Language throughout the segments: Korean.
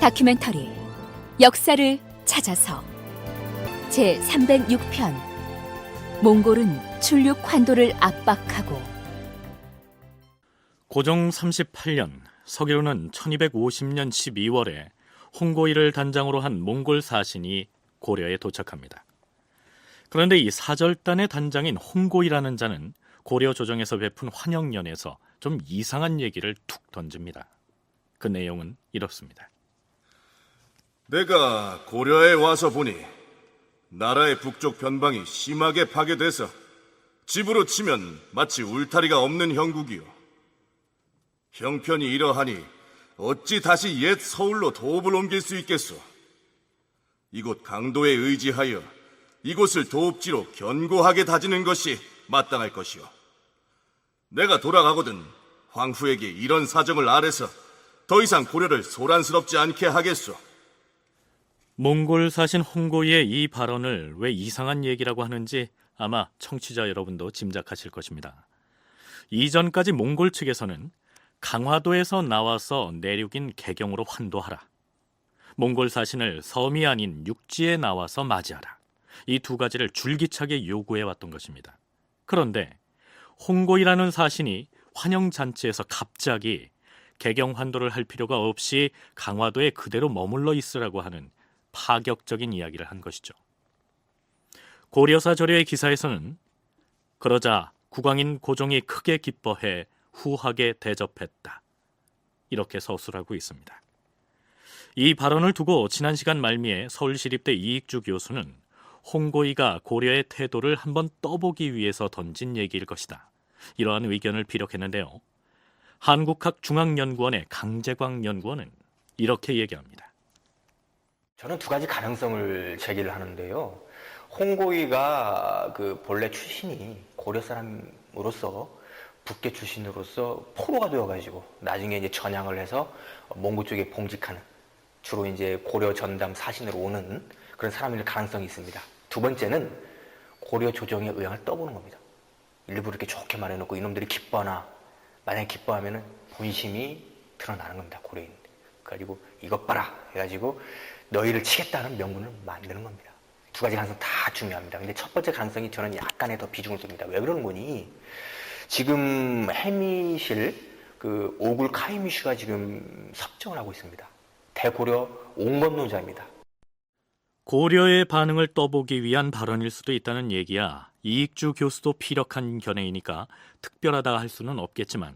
다큐멘터리 역사를 찾아서 제306편 몽골은 출륙 환도를 압박하고. 고종 38년 서기로는 1250년 12월에 홍고이를 단장으로 한 몽골 사신이 고려에 도착합니다. 그런데 이 사절단의 단장인 홍고이라는 자는 고려 조정에서 베푼 환영연에서 좀 이상한 얘기를 툭 던집니다. 그 내용은 이렇습니다. 내가 고려에 와서 보니 나라의 북쪽 변방이 심하게 파괴돼서 집으로 치면 마치 울타리가 없는 형국이요. 형편이 이러하니 어찌 다시 옛 서울로 도읍을 옮길 수 있겠소. 이곳 강도에 의지하여 이곳을 도읍지로 견고하게 다지는 것이 마땅할 것이요. 내가 돌아가거든 황후에게 이런 사정을 아래서 더 이상 고려를 소란스럽지 않게 하겠소. 몽골 사신 홍고이의 이 발언을 왜 이상한 얘기라고 하는지 아마 청취자 여러분도 짐작하실 것입니다. 이전까지 몽골 측에서는 강화도에서 나와서 내륙인 개경으로 환도하라, 몽골 사신을 섬이 아닌 육지에 나와서 맞이하라, 이 두 가지를 줄기차게 요구해왔던 것입니다. 그런데 홍고이라는 사신이 환영잔치에서 갑자기 개경 환도를 할 필요가 없이 강화도에 그대로 머물러 있으라고 하는 파격적인 이야기를 한 것이죠. 고려사 조례의 기사에서는 그러자 국왕인 고종이 크게 기뻐해 후하게 대접했다, 이렇게 서술하고 있습니다. 이 발언을 두고 지난 시간 말미에 서울시립대 이익주 교수는 홍고이가 고려의 태도를 한번 떠보기 위해서 던진 얘기일 것이다, 이러한 의견을 피력했는데요. 한국학중앙연구원의 강재광 연구원은 이렇게 얘기합니다. 저는 두 가지 가능성을 제기를 하는데요. 홍고이가 본래 출신이 고려 사람으로서 북계 출신으로서 포로가 되어가지고 나중에 이제 전향을 해서 몽고 쪽에 봉직하는, 주로 이제 고려 전담 사신으로 오는 그런 사람일 가능성이 있습니다. 두 번째는 고려 조정의 의향을 떠보는 겁니다. 일부러 이렇게 좋게 말해놓고 이놈들이 기뻐하나, 만약에 기뻐하면은 본심이 드러나는 겁니다. 고려인. 그래가지고 이것 봐라 해가지고 너희를 치겠다는 명분을 만드는 겁니다. 두 가지 가능성 다 중요합니다. 근데 첫 번째 가능성이 저는 약간의 더 비중을 둡니다. 왜 그러는 거니? 지금 해미실 오굴 카이미슈가 지금 섭정을 하고 있습니다. 대고려 옹건노자입니다. 고려의 반응을 떠보기 위한 발언일 수도 있다는 얘기야 이익주 교수도 피력한 견해이니까 특별하다 할 수는 없겠지만,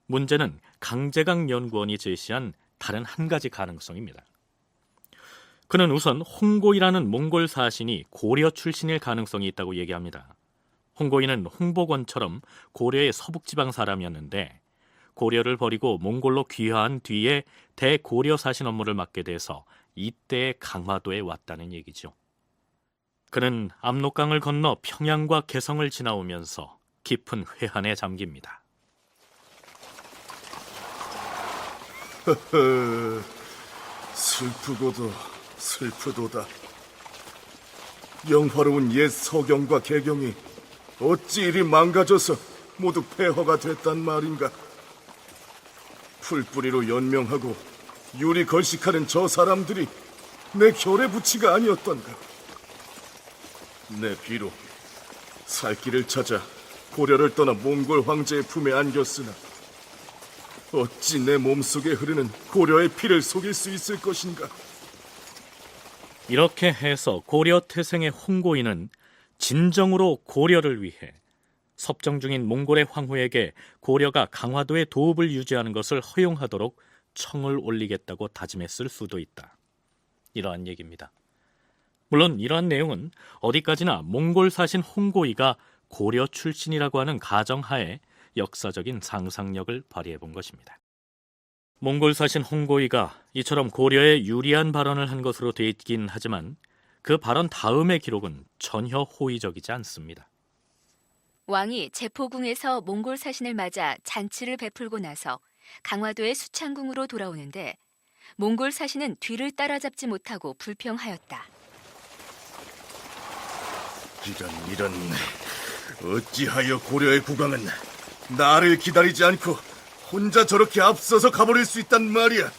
문제는 강재강 연구원이 제시한 다른 한 가지 가능성입니다. 그는 우선 홍고이라는 몽골 사신이 고려 출신일 가능성이 있다고 얘기합니다. 홍고이는 홍복원처럼 고려의 서북지방 사람이었는데 고려를 버리고 몽골로 귀화한 뒤에 대고려 사신 업무를 맡게 돼서 이때 강화도에 왔다는 얘기죠. 그는 압록강을 건너 평양과 개성을 지나오면서 깊은 회한에 잠깁니다. 슬프고도 슬프도다. 영화로운 옛 서경과 개경이 어찌 이리 망가져서 모두 폐허가 됐단 말인가. 풀뿌리로 연명하고 유리 걸식하는 저 사람들이 내 결의 부치가 아니었던가. 내 비록 살 길을 찾아 고려를 떠나 몽골 황제의 품에 안겼으나 어찌 내 몸속에 흐르는 고려의 피를 속일 수 있을 것인가. 이렇게 해서 고려 태생의 홍고이는 진정으로 고려를 위해 섭정 중인 몽골의 황후에게 고려가 강화도의 도읍을 유지하는 것을 허용하도록 청을 올리겠다고 다짐했을 수도 있다, 이러한 얘기입니다. 물론 이러한 내용은 어디까지나 몽골 사신 홍고이가 고려 출신이라고 하는 가정하에 역사적인 상상력을 발휘해 본 것입니다. 몽골 사신 홍고이가 이처럼 고려에 유리한 발언을 한 것으로 돼 있긴 하지만 그 발언 다음의 기록은 전혀 호의적이지 않습니다. 왕이 제포궁에서 몽골 사신을 맞아 잔치를 베풀고 나서 강화도의 수창궁으로 돌아오는데 몽골 사신은 뒤를 따라잡지 못하고 불평하였다. 이런 어찌하여 고려의 국왕은 나를 기다리지 않고 혼자 저렇게 앞서서 가버릴 수 있단 말이야.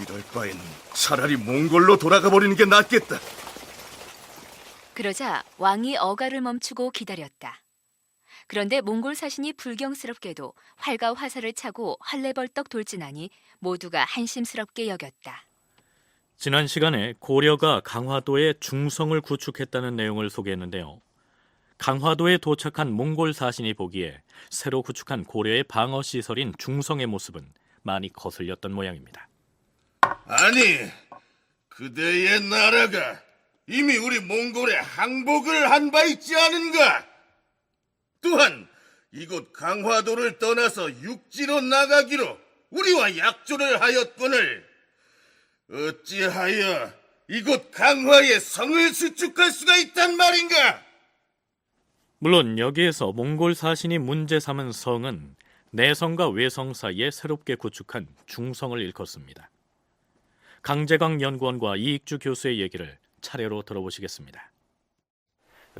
이럴 바엔 차라리 몽골로 돌아가 버리는 게 낫겠다. 그러자 왕이 어가를 멈추고 기다렸다. 그런데 몽골 사신이 불경스럽게도 활과 화살을 차고 헐레벌떡 돌진하니 모두가 한심스럽게 여겼다. 지난 시간에 고려가 강화도에 중성을 구축했다는 내용을 소개했는데요. 강화도에 도착한 몽골 사신이 보기에 새로 구축한 고려의 방어 시설인 중성의 모습은 많이 거슬렸던 모양입니다. 아니, 그대의 나라가 이미 우리 몽골에 항복을 한 바 있지 않은가? 또한 이곳 강화도를 떠나서 육지로 나가기로 우리와 약조를 하였거늘 어찌하여 이곳 강화에 성을 수축할 수가 있단 말인가? 물론 여기에서 몽골 사신이 문제 삼은 성은 내성과 외성 사이에 새롭게 구축한 중성을 일컫습니다. 강재광 연구원과 이익주 교수의 얘기를 차례로 들어보시겠습니다.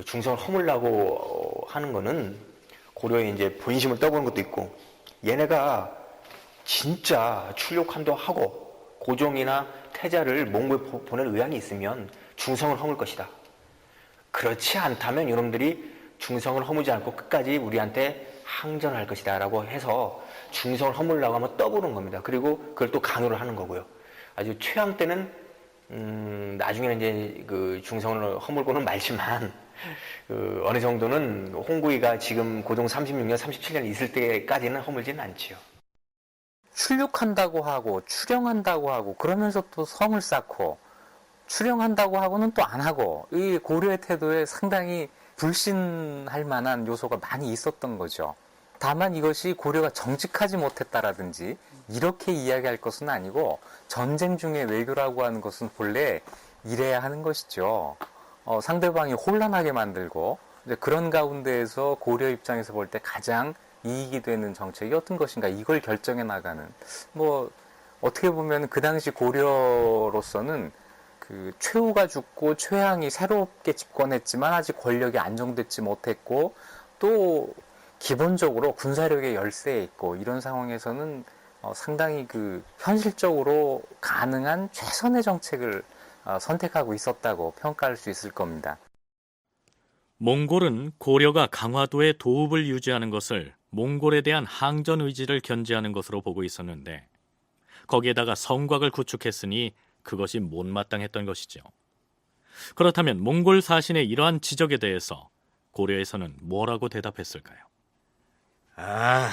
중성을 허물라고 하는 거는 고려의 이제 본심을 떠보는 것도 있고, 얘네가 진짜 출력한도 하고 고종이나 태자를 몽골에 보낼 의향이 있으면 중성을 허물 것이다. 그렇지 않다면 여러분들이 중성을 허무지 않고 끝까지 우리한테 항전할 것이다 라고 해서 중성을 허물라고 하면 떠보는 겁니다. 그리고 그걸 또 강요를 하는 거고요. 아주 최양 때는 나중에는 이제 그 중성을 허물고는 말지만 어느 정도는 홍구이가 지금 고종 36년, 37년 있을 때까지는 허물지는 않지요. 출육한다고 하고 출영한다고 하고 그러면서 또 성을 쌓고 출영한다고 하고는 또 안 하고 이 고려의 태도에 상당히 불신할 만한 요소가 많이 있었던 거죠. 다만 이것이 고려가 정직하지 못했다라든지 이렇게 이야기할 것은 아니고 전쟁 중에 외교라고 하는 것은 본래 이래야 하는 것이죠. 상대방이 혼란하게 만들고 이제 그런 가운데에서 고려 입장에서 볼 때 가장 이익이 되는 정책이 어떤 것인가 이걸 결정해 나가는 뭐 어떻게 보면 그 당시 고려로서는 그 최후가 죽고 최양이 새롭게 집권했지만 아직 권력이 안정되지 못했고 또 기본적으로 군사력의 열세에 있고 이런 상황에서는 상당히 그 현실적으로 가능한 최선의 정책을 선택하고 있었다고 평가할 수 있을 겁니다. 몽골은 고려가 강화도의 도읍을 유지하는 것을 몽골에 대한 항전 의지를 견지하는 것으로 보고 있었는데 거기에다가 성곽을 구축했으니 그것이 못마땅했던 것이죠. 그렇다면 몽골 사신의 이러한 지적에 대해서 고려에서는 뭐라고 대답했을까요? 아,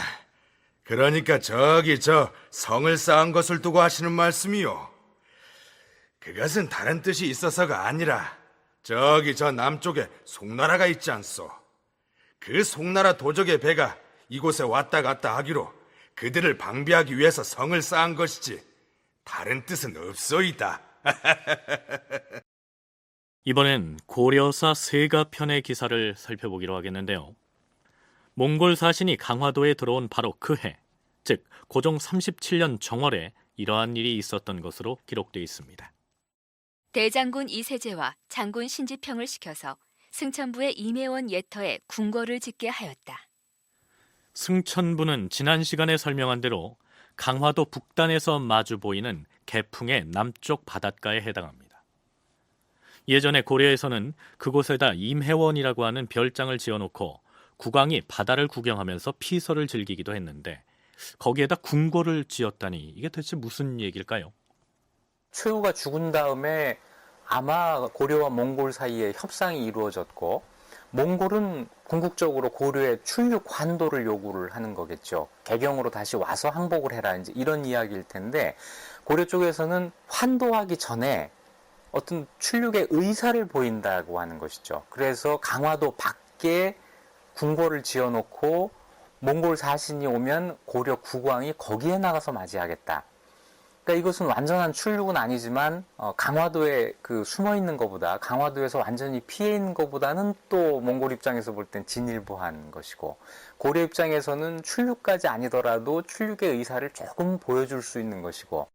그러니까 저기 저 성을 쌓은 것을 두고 하시는 말씀이요. 그것은 다른 뜻이 있어서가 아니라 저기 저 남쪽에 송나라가 있지 않소. 그 송나라 도적의 배가 이곳에 왔다 갔다 하기로 그들을 방비하기 위해서 성을 쌓은 것이지 다른 뜻은 없소이다. 이번엔 고려사 세가편의 기사를 살펴보기로 하겠는데요. 몽골 사신이 강화도에 들어온 바로 그 해, 즉 고종 37년 정월에 이러한 일이 있었던 것으로 기록되어 있습니다. 대장군 이세제와 장군 신지평을 시켜서 승천부의 임혜원 예터에 궁궐을 짓게 하였다. 승천부는 지난 시간에 설명한 대로 강화도 북단에서 마주 보이는 개풍의 남쪽 바닷가에 해당합니다. 예전에 고려에서는 그곳에다 임혜원이라고 하는 별장을 지어놓고 국왕이 바다를 구경하면서 피서를 즐기기도 했는데 거기에다 궁궐을 지었다니 이게 대체 무슨 얘기일까요? 최후가 죽은 다음에 아마 고려와 몽골 사이에 협상이 이루어졌고 몽골은 궁극적으로 고려의 출육 환도를 요구를 하는 거겠죠. 개경으로 다시 와서 항복을 해라 이제 이런 이야기일 텐데 고려 쪽에서는 환도하기 전에 어떤 출육의 의사를 보인다고 하는 것이죠. 그래서 강화도 밖에 궁궐을 지어놓고 몽골 사신이 오면 고려 국왕이 거기에 나가서 맞이하겠다. 그러니까 이것은 완전한 출육은 아니지만 강화도에 그 숨어 있는 것보다 강화도에서 완전히 피해 있는 것보다는 또 몽골 입장에서 볼 땐 진일보한 것이고 고려 입장에서는 출육까지 아니더라도 출육의 의사를 조금 보여줄 수 있는 것이고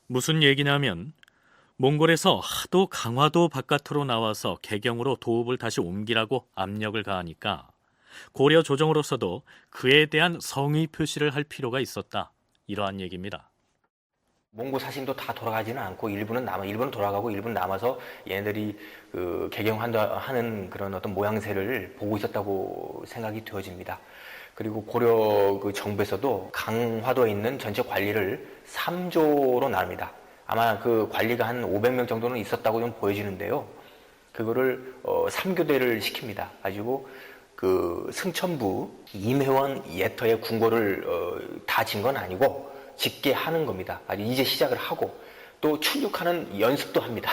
무슨 얘기냐면 몽골에서 하도 강화도 바깥으로 나와서 개경으로 도읍을 다시 옮기라고 압력을 가하니까 고려 조정으로서도 그에 대한 성의 표시를 할 필요가 있었다. 이러한 얘기입니다. 몽고 사신도 다 돌아가지는 않고 일부는 돌아가고 일부는 남아서 얘네들이 그 개경하는 그런 어떤 모양새를 보고 있었다고 생각이 되어집니다. 그리고 고려 그 정부에서도 강화도에 있는 전체 관리를 3조로 나눕니다. 아마 그 관리가 한 500명 정도는 있었다고 좀 보여지는데요. 그거를 3교대를 시킵니다. 가지고 그 승천부 임혜원 예터의 궁궐을 다 진 건 아니고 짓게 하는 겁니다. 아주 이제 시작을 하고 또 출륙하는 연습도 합니다.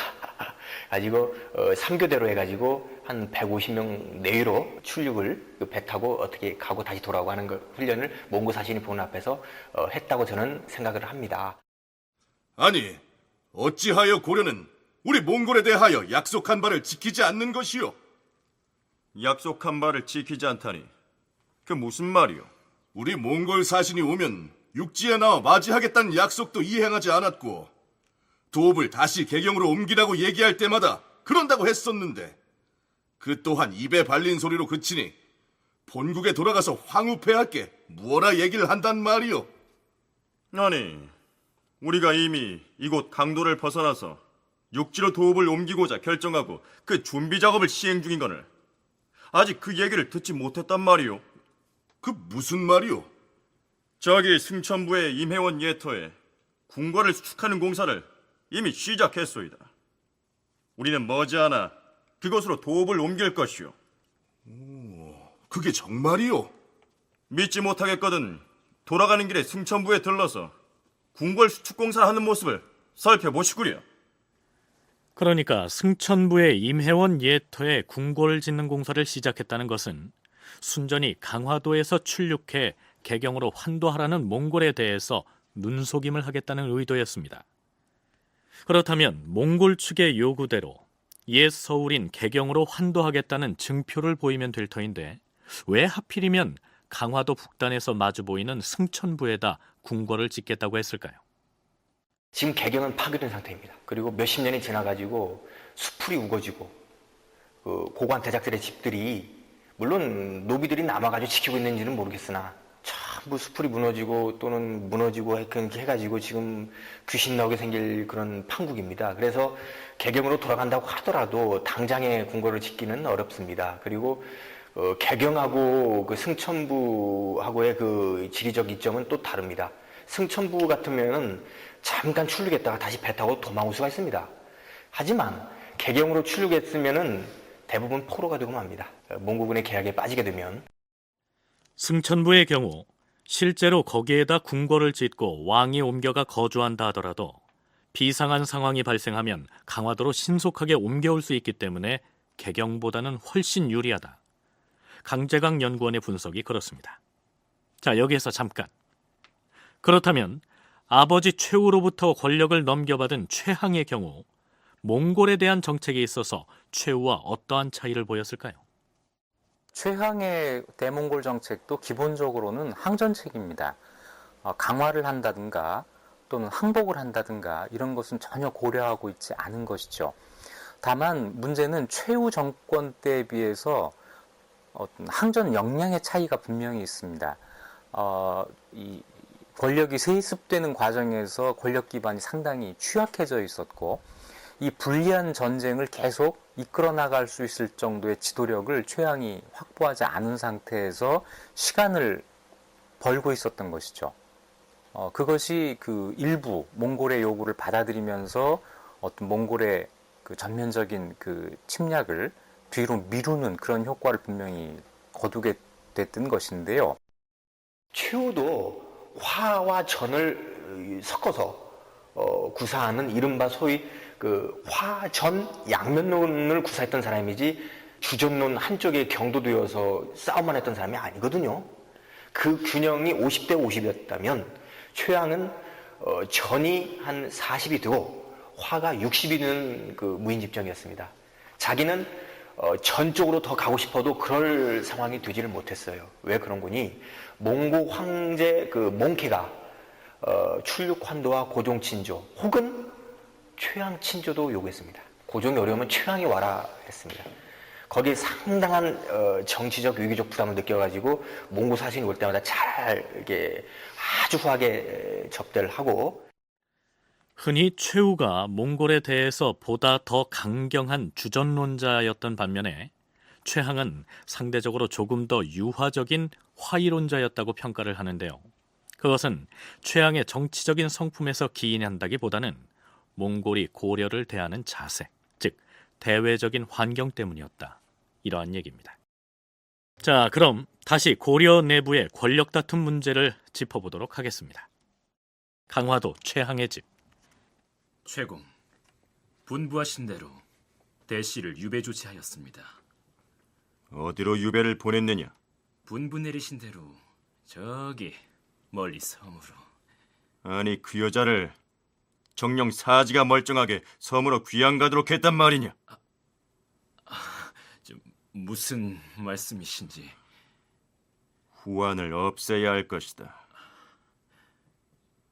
가지고 3교대로 해가지고 한 150명 내외로 출륙을 배 타고 어떻게 가고 다시 돌아오고 하는 걸 훈련을 몽고 사신이 보는 앞에서 했다고 저는 생각을 합니다. 아니, 어찌하여 고려는 우리 몽골에 대하여 약속한 바를 지키지 않는 것이요? 약속한 바를 지키지 않다니 그 무슨 말이오? 우리 몽골 사신이 오면 육지에 나와 맞이하겠다는 약속도 이행하지 않았고 도읍을 다시 개경으로 옮기라고 얘기할 때마다 그런다고 했었는데 그 또한 입에 발린 소리로 그치니 본국에 돌아가서 황후폐하께 무어라 얘기를 한단 말이오. 아니, 우리가 이미 이곳 강도를 벗어나서 육지로 도읍을 옮기고자 결정하고 그 준비 작업을 시행 중인 거늘 아직 그 얘기를 듣지 못했단 말이오. 그 무슨 말이오? 저기 승천부의 임혜원 예터에 궁궐을 수축하는 공사를 이미 시작했소이다. 우리는 머지않아 그곳으로 도읍을 옮길 것이오. 그게 정말이오? 믿지 못하겠거든 돌아가는 길에 승천부에 들러서 궁궐 수축 공사를 하는 모습을 살펴보시구려. 그러니까 승천부의 임혜원 예터에 궁궐을 짓는 공사를 시작했다는 것은 순전히 강화도에서 출륙해 개경으로 환도하라는 몽골에 대해서 눈속임을 하겠다는 의도였습니다. 그렇다면 몽골 측의 요구대로 옛 서울인 개경으로 환도하겠다는 증표를 보이면 될 터인데 왜 하필이면 강화도 북단에서 마주 보이는 승천부에다 궁궐을 짓겠다고 했을까요? 지금 개경은 파괴된 상태입니다. 그리고 몇십 년이 지나가지고 수풀이 우거지고 그 고관 대작들의 집들이 물론 노비들이 남아가지고 지키고 있는지는 모르겠으나 전부 수풀이 무너지고 또는 무너지고 이렇게 해가지고 지금 귀신 나오게 생길 그런 판국입니다. 그래서 개경으로 돌아간다고 하더라도 당장에 궁궐을 짓기는 어렵습니다. 그리고 개경하고 그 승천부하고의 그 지리적 이점은 또 다릅니다. 승천부 같으면은 잠깐 출륙했다가 다시 배 타고 도망올 수가 있습니다. 하지만 개경으로 출륙했으면은 대부분 포로가 되고 맙니다. 몽고군의 계략에 빠지게 되면. 승천부의 경우 실제로 거기에다 궁궐을 짓고 왕이 옮겨가 거주한다 하더라도 비상한 상황이 발생하면 강화도로 신속하게 옮겨올 수 있기 때문에 개경보다는 훨씬 유리하다. 강재강 연구원의 분석이 그렇습니다. 자, 여기에서 잠깐. 그렇다면 아버지 최우로부터 권력을 넘겨받은 최항의 경우 몽골에 대한 정책에 있어서 최우와 어떠한 차이를 보였을까요? 최항의 대몽골 정책도 기본적으로는 항전책입니다. 강화를 한다든가 또는 항복을 한다든가 이런 것은 전혀 고려하고 있지 않은 것이죠. 다만 문제는 최우 정권 때에 비해서 어떤 항전 역량의 차이가 분명히 있습니다. 이 권력이 세습되는 과정에서 권력 기반이 상당히 취약해져 있었고 이 불리한 전쟁을 계속 이끌어 나갈 수 있을 정도의 지도력을 최항이 확보하지 않은 상태에서 시간을 벌고 있었던 것이죠. 그것이 그 일부 몽골의 요구를 받아들이면서 어떤 몽골의 그 전면적인 그 침략을 뒤로 미루는 그런 효과를 분명히 거두게 됐던 것인데요. 최우도 화와 전을 섞어서 구사하는 이른바 소위 그 화전 양면론을 구사했던 사람이지 주전론 한쪽에 경도되어서 싸움만 했던 사람이 아니거든요. 그 균형이 50대 50이었다면 최양은 전이 한 40이 되고 화가 60이 되는 그 무인집정이었습니다. 자기는 전 쪽으로 더 가고 싶어도 그럴 상황이 되지를 못했어요. 왜 그런 거니? 몽고 황제 그 몽케가 출륙환도와 고종친조 혹은 최양 친조도 요구했습니다. 고종이 어려우면 최양이 와라 했습니다. 거기에 상당한 정치적 위기적 부담을 느껴가지고 몽고 사신이 올 때마다 잘 이렇게 아주 후하게 접대를 하고. 흔히 최후가 몽골에 대해서 보다 더 강경한 주전론자였던 반면에 최항은 상대적으로 조금 더 유화적인 화이론자였다고 평가를 하는데요. 그것은 최항의 정치적인 성품에서 기인한다기보다는 몽골이 고려를 대하는 자세, 즉 대외적인 환경 때문이었다. 이러한 얘기입니다. 자, 그럼 다시 고려 내부의 권력 다툼 문제를 짚어보도록 하겠습니다. 강화도 최항의 집. 최공, 분부하신 대로 대씨를 유배 조치하였습니다. 어디로 유배를 보냈느냐? 분부 내리신 대로 저기 멀리 섬으로. 아니, 그 여자를 정녕 사지가 멀쩡하게 섬으로 귀양 가도록 했단 말이냐? 무슨 말씀이신지. 후환을 없애야 할 것이다.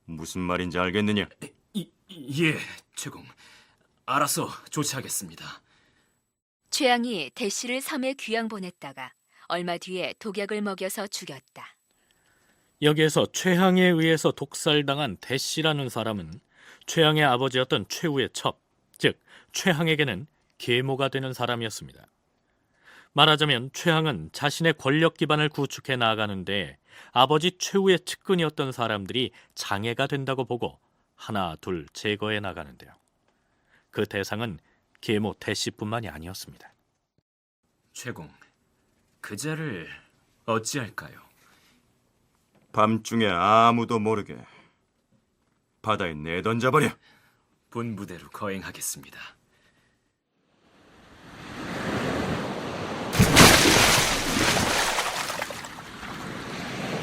무슨 말인지 알겠느냐? 예, 최공. 알아서 조치하겠습니다. 최양이 대씨를 섬에 귀양 보냈다가 얼마 뒤에 독약을 먹여서 죽였다. 여기에서 최항에 의해서 독살당한 대씨라는 사람은 최항의 아버지였던 최후의 첩, 즉 최항에게는 계모가 되는 사람이었습니다. 말하자면 최항은 자신의 권력 기반을 구축해 나아가는데 아버지 최후의 측근이었던 사람들이 장애가 된다고 보고 하나 둘 제거해 나가는데요. 그 대상은 계모 대씨뿐만이 아니었습니다. 최공, 그자를 어찌할까요? 밤중에 아무도 모르게 바다에 내던져버려. 분부대로 거행하겠습니다.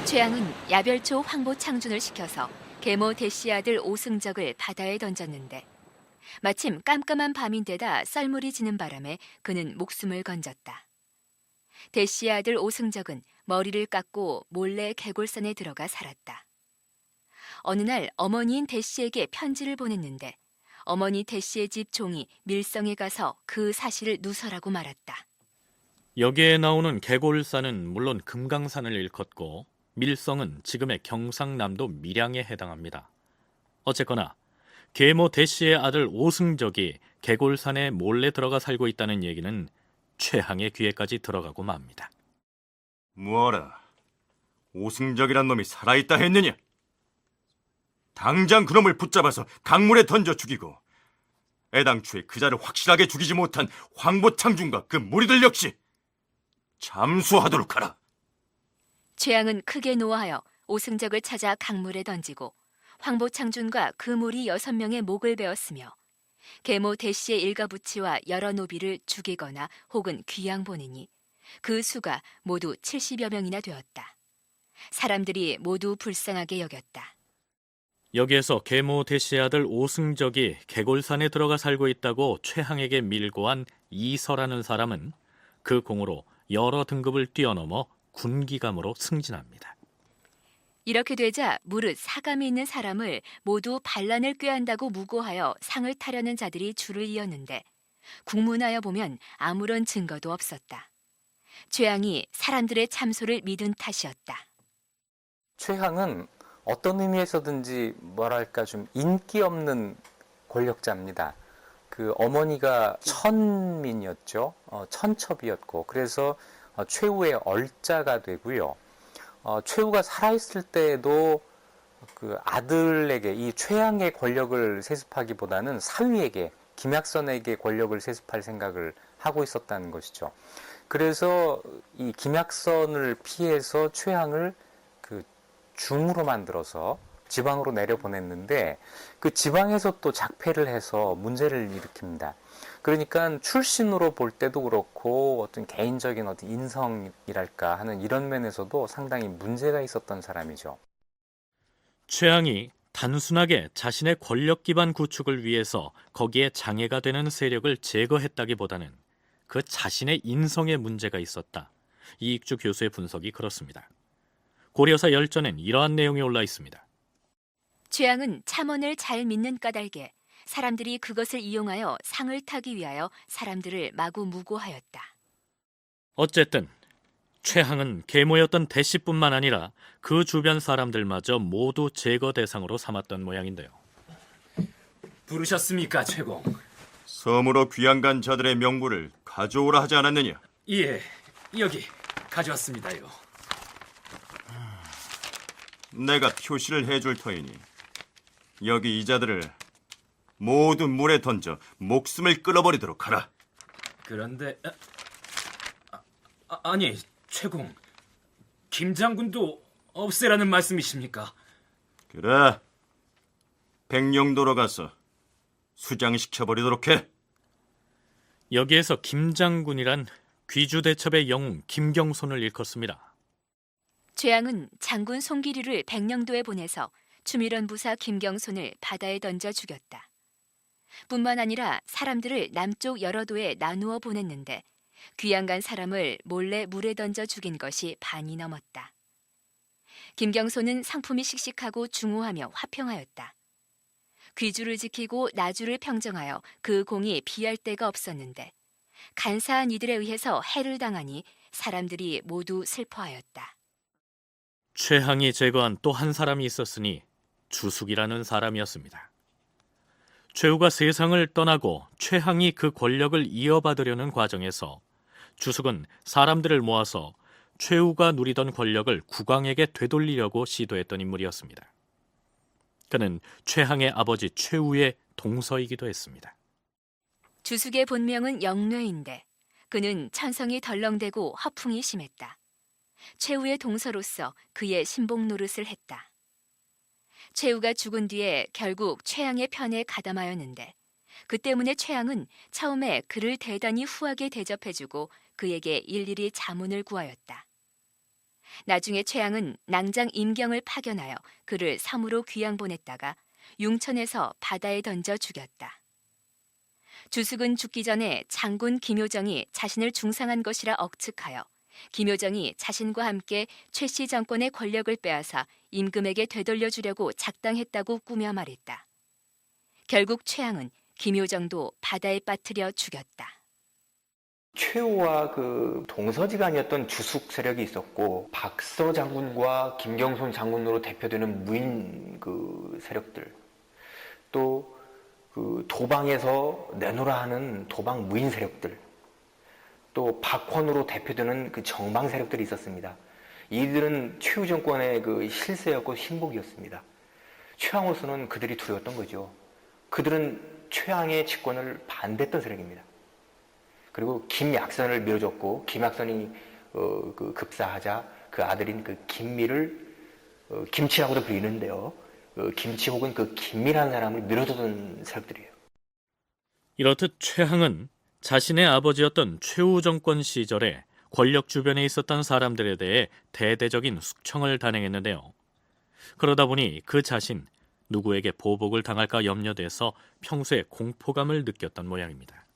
최양은 야별초 황보창준을 시켜서 계모 대씨 아들 오승적을 바다에 던졌는데 마침 깜깜한 밤인데다 썰물이 지는 바람에 그는 목숨을 건졌다. 대씨 아들 오승적은 머리를 깎고 몰래 개골산에 들어가 살았다. 어느 날 어머니인 대씨에게 편지를 보냈는데 어머니 대씨의 집 종이 밀성에 가서 그 사실을 누설하고 말았다. 여기에 나오는 개골산은 물론 금강산을 일컫고 밀성은 지금의 경상남도 밀양에 해당합니다. 어쨌거나 계모 대씨의 아들 오승적이 개골산에 몰래 들어가 살고 있다는 얘기는 최항의 귀에까지 들어가고 맙니다. 뭐하라? 오승적이란 놈이 살아있다 했느냐? 당장 그놈을 붙잡아서 강물에 던져 죽이고 애당초에 그자를 확실하게 죽이지 못한 황보창준과 그 무리들 역시 잠수하도록 하라. 최양은 크게 노하여 오승적을 찾아 강물에 던지고 황보창준과 그 무리 6명의 목을 베었으며 계모 대씨의 일가부치와 여러 노비를 죽이거나 혹은 귀양 보내니 그 수가 모두 70여 명이나 되었다. 사람들이 모두 불쌍하게 여겼다. 여기에서 계모 대씨의 아들 오승적이 개골산에 들어가 살고 있다고 최항에게 밀고한 이서라는 사람은 그 공으로 여러 등급을 뛰어넘어 군기감으로 승진합니다. 이렇게 되자 무릇 사감이 있는 사람을 모두 반란을 꾀한다고 무고하여 상을 타려는 자들이 줄을 이었는데 국문하여 보면 아무런 증거도 없었다. 최양이 사람들의 참소를 믿은 탓이었다. 최항은 어떤 의미에서든지 뭐랄까 좀 인기 없는 권력자입니다. 그 어머니가 천민이었죠. 천첩이었고 그래서 최후의 얼자가 되고요. 최후가 살아있을 때에도 그 아들에게 이 최양의 권력을 세습하기보다는 사위에게 김약선에게 권력을 세습할 생각을 하고 있었다는 것이죠. 그래서 이 김약선을 피해서 최양을 그 중으로 만들어서 지방으로 내려보냈는데 그 지방에서 또 작패를 해서 문제를 일으킵니다. 그러니까 출신으로 볼 때도 그렇고 어떤 개인적인 어떤 인성이랄까 하는 이런 면에서도 상당히 문제가 있었던 사람이죠. 최양이 단순하게 자신의 권력 기반 구축을 위해서 거기에 장애가 되는 세력을 제거했다기보다는 그 자신의 인성에 문제가 있었다. 이익주 교수의 분석이 그렇습니다. 고려사 열전엔 이러한 내용이 올라 있습니다. 최양은 참언을 잘 믿는 까닭에 사람들이 그것을 이용하여 상을 타기 위하여 사람들을 마구 무고하였다. 어쨌든 최항은 계모였던 대씨뿐만 아니라 그 주변 사람들마저 모두 제거 대상으로 삼았던 모양인데요. 부르셨습니까, 최공? 섬으로 귀양 간 자들의 명부를 가져오라 하지 않았느냐? 예, 여기 가져왔습니다요. 내가 표시를 해줄 터이니 여기 이 자들을 모두 물에 던져 목숨을 끊어버리도록 하라. 그런데 아니, 최공, 김 장군도 없애라는 말씀이십니까? 그래, 백령도로 가서 수장시켜버리도록 해. 여기에서 김장군이란 귀주대첩의 영웅 김경손을 일컫습니다. 최양은 장군 송기류를 백령도에 보내서 추밀원 부사 김경손을 바다에 던져 죽였다. 뿐만 아니라 사람들을 남쪽 여러 도에 나누어 보냈는데 귀양 간 사람을 몰래 물에 던져 죽인 것이 반이 넘었다. 김경손은 상품이 씩씩하고 중후하며 화평하였다. 귀주를 지키고 나주를 평정하여 그 공이 비할 데가 없었는데 간사한 이들에 의해서 해를 당하니 사람들이 모두 슬퍼하였다. 최항이 제거한 또 한 사람이 있었으니 주숙이라는 사람이었습니다. 최후가 세상을 떠나고 최항이 그 권력을 이어받으려는 과정에서 주숙은 사람들을 모아서 최후가 누리던 권력을 국왕에게 되돌리려고 시도했던 인물이었습니다. 그는 최항의 아버지 최후의 동서이기도 했습니다. 주숙의 본명은 영뇌인데 그는 천성이 덜렁대고 허풍이 심했다. 최후의 동서로서 그의 신복 노릇을 했다. 최후가 죽은 뒤에 결국 최양의 편에 가담하였는데 그 때문에 최양은 처음에 그를 대단히 후하게 대접해주고 그에게 일일이 자문을 구하였다. 나중에 최양은 낭장 임경을 파견하여 그를 삼으로 귀양 보냈다가 융천에서 바다에 던져 죽였다. 주숙은 죽기 전에 장군 김효정이 자신을 중상한 것이라 억측하여 김효정이 자신과 함께 최씨 정권의 권력을 빼앗아 임금에게 되돌려주려고 작당했다고 꾸며 말했다. 결국 최양은 김효정도 바다에 빠뜨려 죽였다. 최후와 그 동서지간이었던 주숙 세력이 있었고 박서 장군과 김경손 장군으로 대표되는 무인 그 세력들, 또 그 도방에서 내노라 하는 도방 무인 세력들, 또 박헌으로 대표되는 그 정방 세력들이 있었습니다. 이들은 최후 정권의 그 실세였고 신복이었습니다. 최양으로서는 그들이 두려웠던 거죠. 그들은 최양의 집권을 반대했던 세력입니다. 그리고 김약선을 밀어줬고 김약선이 그 급사하자 그 아들인 그 김미를 김치라고도 불리는데요. 김치 혹은 그 김미라는 사람을 밀어주던 세력들이에요. 이렇듯 최항은 자신의 아버지였던 최후 정권 시절에 권력 주변에 있었던 사람들에 대해 대대적인 숙청을 단행했는데요. 그러다 보니 그 자신 누구에게 보복을 당할까 염려돼서 평소에 공포감을 느꼈던 모양입니다.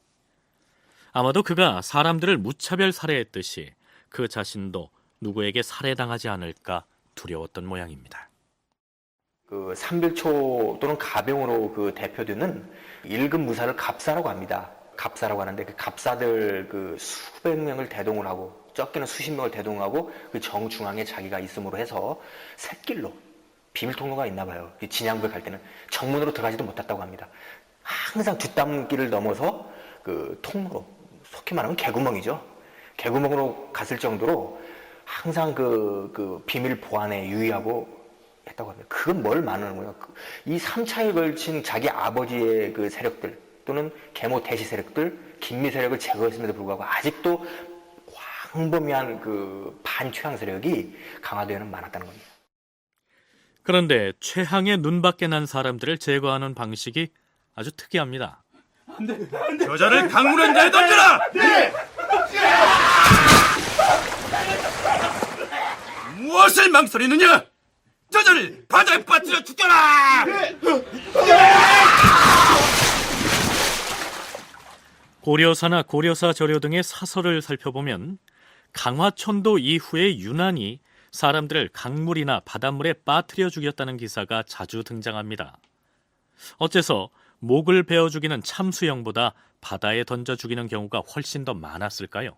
아마도 그가 사람들을 무차별 살해했듯이 그 자신도 누구에게 살해당하지 않을까 두려웠던 모양입니다. 그 삼별초 또는 가병으로 그 대표되는 일급 무사를 갑사라고 합니다. 갑사라고 하는데 그 갑사들 그 수백 명을 대동을 하고 적게는 수십 명을 대동하고 그 정중앙에 자기가 있음으로 해서 샛길로 비밀 통로가 있나 봐요. 진양부에 갈 때는 정문으로 들어가지도 못했다고 합니다. 항상 뒷담길을 넘어서 그 통로로, 속히 말하면 개구멍이죠. 개구멍으로 갔을 정도로 항상 그 비밀 보안에 유의하고 했다고 합니다. 그건 뭘 말하는 거예요? 이 3차에 걸친 자기 아버지의 그 세력들 또는 계모 대시 세력들, 김미 세력을 제거했음에도 불구하고 아직도 광범위한 그 반최양 세력이 강화도에는 많았다는 겁니다. 그런데 최항의 눈밖에 난 사람들을 제거하는 방식이 아주 특이합니다. 저자를 강물원자에 던져라! 무엇을 망설이느냐? 저자를 바다에 빠뜨려 죽여라! 고려사나 고려사 저료 등의 사설을 살펴보면 강화천도 이후에 유난히 사람들을 강물이나 바닷물에 빠뜨려 죽였다는 기사가 자주 등장합니다. 어째서 목을 베어 죽이는 참수형보다 바다에 던져 죽이는 경우가 훨씬 더 많았을까요?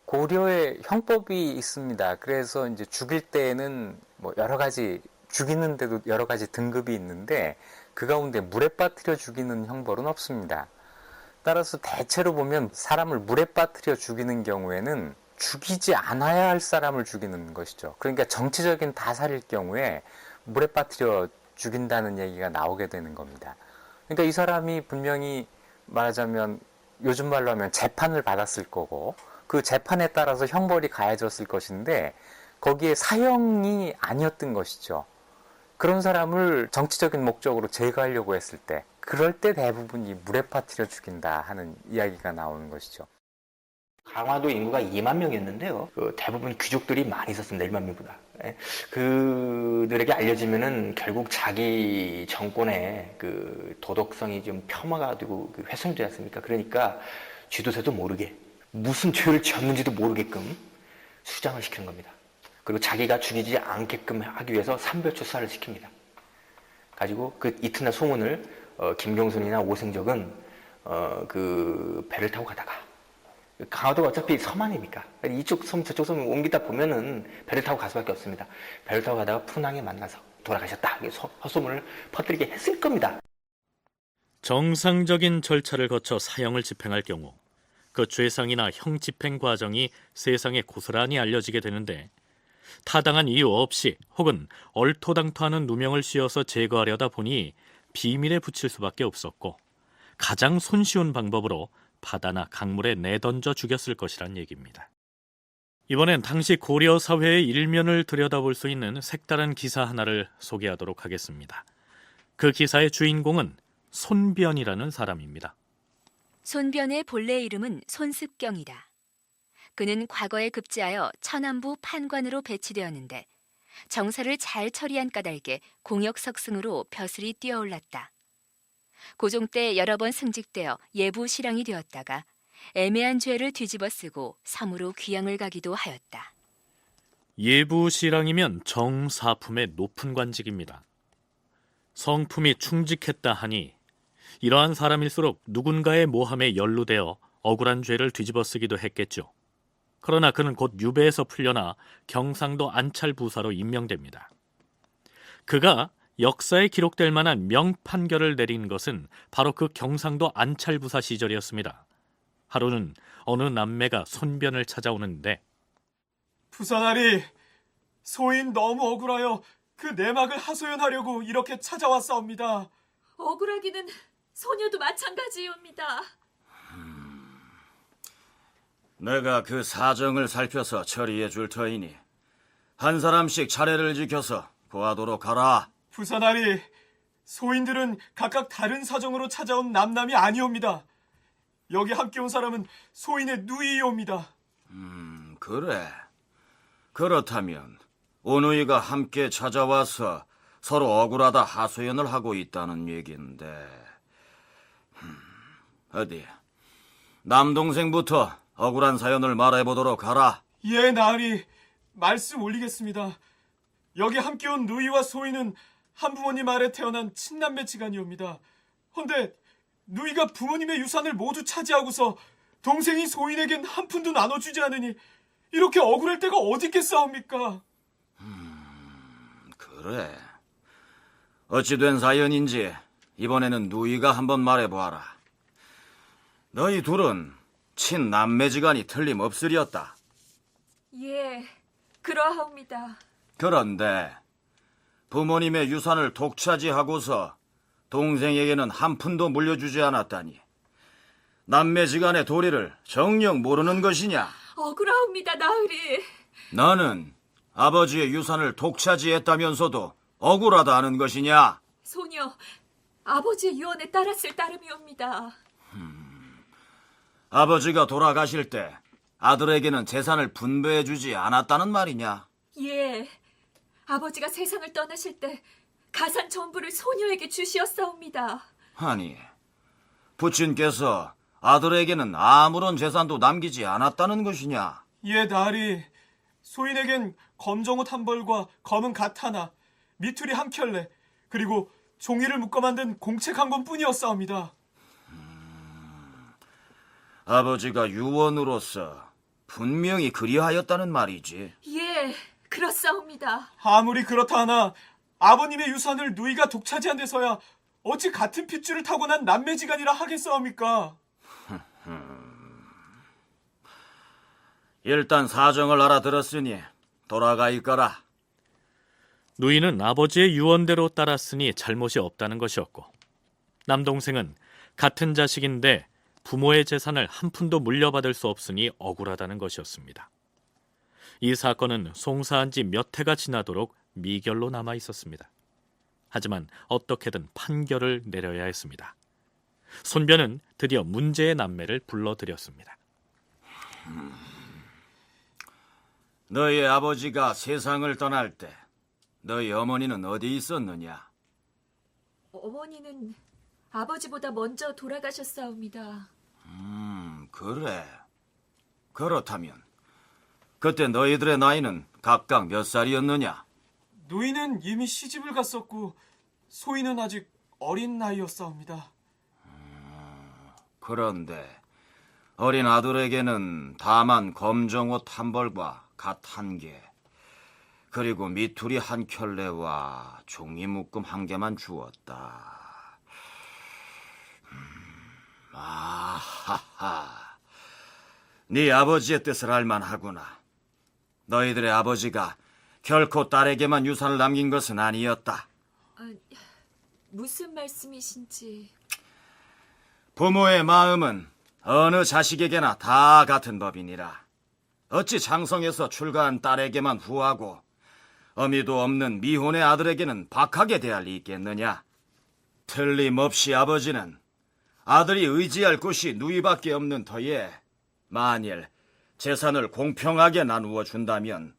고려에 형법이 있습니다. 그래서 이제 죽일 때에는 뭐 여러 가지 죽이는데도 여러 가지 등급이 있는데 그 가운데 물에 빠뜨려 죽이는 형벌은 없습니다. 따라서 대체로 보면 사람을 물에 빠뜨려 죽이는 경우에는 죽이지 않아야 할 사람을 죽이는 것이죠. 그러니까 정치적인 다살일 경우에 물에 빠뜨려 죽인다는 얘기가 나오게 되는 겁니다. 그러니까 이 사람이 분명히 말하자면 요즘 말로 하면 재판을 받았을 거고 그 재판에 따라서 형벌이 가해졌을 것인데 거기에 사형이 아니었던 것이죠. 그런 사람을 정치적인 목적으로 제거하려고 했을 때 그럴 때 대부분 이 물에 빠뜨려 죽인다 하는 이야기가 나오는 것이죠. 강화도 인구가 2만 명이었는데요. 대부분 귀족들이 많이 있었습니다. 1만 명보다. 예. 그들에게 알려지면은 결국 자기 정권의 그 도덕성이 좀 폄하가 되고 훼손이 되지 않습니까? 그러니까 쥐도새도 모르게 무슨 죄를 지었는지도 모르게끔 수장을 시키는 겁니다. 그리고 자기가 죽이지 않게끔 하기 위해서 삼별초 수사를 시킵니다. 가지고 그 이튿날 소문을 김경순이나 오승적은 그 배를 타고 가다가 강화도가 어차피 섬 아닙니까? 이쪽 섬 저쪽 섬 옮기다 보면은 배를 타고 갈 수밖에 없습니다. 배를 타고 가다가 푼왕에 만나서 돌아가셨다. 헛소문을 퍼뜨리게 했을 겁니다. 정상적인 절차를 거쳐 사형을 집행할 경우 그 죄상이나 형 집행 과정이 세상에 고스란히 알려지게 되는데 타당한 이유 없이 혹은 얼토당토하는 누명을 씌워서 제거하려다 보니 비밀에 붙일 수밖에 없었고 가장 손쉬운 방법으로 바다나 강물에 내던져 죽였을 것이란 얘기입니다. 이번엔 당시 고려 사회의 일면을 들여다볼 수 있는 색다른 기사 하나를 소개하도록 하겠습니다. 그 기사의 주인공은 손변이라는 사람입니다. 손변의 본래 이름은 손습경이다. 그는 과거에 급제하여 천안부 판관으로 배치되었는데 정사를 잘 처리한 까닭에 공역석승으로 벼슬이 뛰어올랐다. 고종 때 여러 번 승직되어 예부시랑이 되었다가 애매한 죄를 뒤집어쓰고 섬으로 귀양을 가기도 하였다. 예부시랑이면 정사품의 높은 관직입니다. 성품이 충직했다 하니 이러한 사람일수록 누군가의 모함에 연루되어 억울한 죄를 뒤집어쓰기도 했겠죠. 그러나 그는 곧 유배에서 풀려나 경상도 안찰부사로 임명됩니다. 그가 역사에 기록될 만한 명판결을 내린 것은 바로 그 경상도 안찰부사 시절이었습니다. 하루는 어느 남매가 손변을 찾아오는데 부산아리, 소인 너무 억울하여 그 내막을 하소연하려고 이렇게 찾아왔사옵니다. 억울하기는 소녀도 마찬가지입니다. 내가 그 사정을 살펴서 처리해 줄 터이니 한 사람씩 차례를 지켜서 보하도록 하라. 부산아리, 소인들은 각각 다른 사정으로 찾아온 남남이 아니옵니다. 여기 함께 온 사람은 소인의 누이이옵니다. 그래. 그렇다면 오누이가 함께 찾아와서 서로 억울하다 하소연을 하고 있다는 얘기인데 어디 남동생부터 억울한 사연을 말해보도록 하라. 예, 나으리, 말씀 올리겠습니다. 여기 함께 온 누이와 소인은 한부모님 아래 태어난 친남매지간이옵니다. 헌데 누이가 부모님의 유산을 모두 차지하고서 동생이 소인에겐 한 푼도 나눠주지 않으니 이렇게 억울할 때가 어디 있겠사옵니까? 그래. 어찌 된 사연인지 이번에는 누이가 한번 말해보아라. 너희 둘은 친남매지간이 틀림없으리었다. 예, 그러하옵니다. 그런데 부모님의 유산을 독차지하고서 동생에게는 한 푼도 물려주지 않았다니 남매지간의 도리를 정녕 모르는 것이냐? 억울하옵니다, 나으리. 너는 아버지의 유산을 독차지했다면서도 억울하다 하는 것이냐? 소녀, 아버지의 유언에 따랐을 따름이옵니다. 아버지가 돌아가실 때 아들에게는 재산을 분배해주지 않았다는 말이냐? 예, 아버지가 세상을 떠나실 때 가산 전부를 소녀에게 주시었사옵니다. 아니, 부친께서 아들에게는 아무런 재산도 남기지 않았다는 것이냐? 예, 나으리, 소인에겐 검정옷 한 벌과 검은 갓 하나, 미투리 한 켤레, 그리고 종이를 묶어 만든 공책 한 권뿐이었사옵니다. 아버지가 유언으로서 분명히 그리하였다는 말이지. 예, 그렇사옵니다. 아무리 그렇다 하나 아버님의 유산을 누이가 독차지한 데서야 어찌 같은 핏줄을 타고난 남매지간이라 하겠사옵니까? 일단 사정을 알아들었으니 돌아가 있거라. 누이는 아버지의 유언대로 따랐으니 잘못이 없다는 것이었고, 남동생은 같은 자식인데 부모의 재산을 한 푼도 물려받을 수 없으니 억울하다는 것이었습니다. 이 사건은 송사한 지 몇 해가 지나도록 미결로 남아 있었습니다. 하지만 어떻게든 판결을 내려야 했습니다. 손변은 드디어 문제의 남매를 불러들였습니다. 너희 아버지가 세상을 떠날 때 너희 어머니는 어디 있었느냐? 어머니는 아버지보다 먼저 돌아가셨사옵니다. 그래. 그렇다면 그때 너희들의 나이는 각각 몇 살이었느냐? 누이는 이미 시집을 갔었고 소희는 아직 어린 나이였사옵니다. 그런데 어린 아들에게는 다만 검정옷 한 벌과 갓 한 개, 그리고 미투리 한 켤레와 종이 묶음 한 개만 주었다. 아하하. 네 아버지의 뜻을 알만하구나. 너희들의 아버지가 결코 딸에게만 유산을 남긴 것은 아니었다. 무슨 말씀이신지. 부모의 마음은 어느 자식에게나 다 같은 법이니라. 어찌 장성에서 출가한 딸에게만 후하고 어미도 없는 미혼의 아들에게는 박하게 대할 리 있겠느냐? 틀림없이 아버지는 아들이 의지할 곳이 누이밖에 없는 터에 만일 재산을 공평하게 나누어 준다면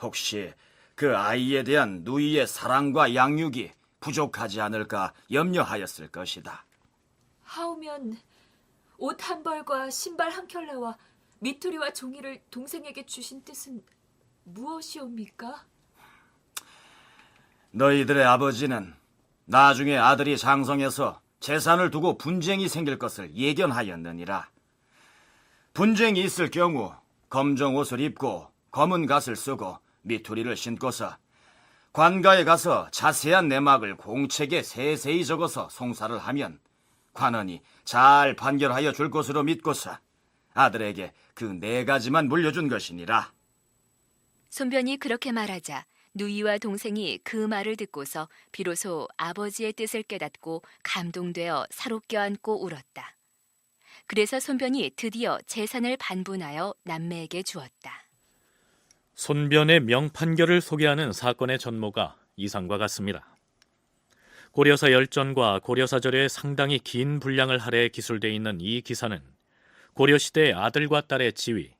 혹시 그 아이에 대한 누이의 사랑과 양육이 부족하지 않을까 염려하였을 것이다. 하오면 옷 한 벌과 신발 한 켤레와 미투리와 종이를 동생에게 주신 뜻은 무엇이옵니까? 너희들의 아버지는 나중에 아들이 장성해서 재산을 두고 분쟁이 생길 것을 예견하였느니라. 분쟁이 있을 경우 검정 옷을 입고 검은 갓을 쓰고 미투리를 신고서 관가에 가서 자세한 내막을 공책에 세세히 적어서 송사를 하면 관원이 잘 판결하여 줄 것으로 믿고서 아들에게 그 4가지만 물려준 것이니라. 손변이 그렇게 말하자 누이와 동생이 그 말을 듣고서 비로소 아버지의 뜻을 깨닫고 감동되어 사로 껴안고 울었다. 그래서 손변이 드디어 재산을 반분하여 남매에게 주었다. 손변의 명판결을 소개하는 사건의 전모가 이상과 같습니다. 고려사 열전과 고려사절에 상당히 긴 분량을 할애해 기술되어 있는 이 기사는 고려시대의 아들과 딸의 지위,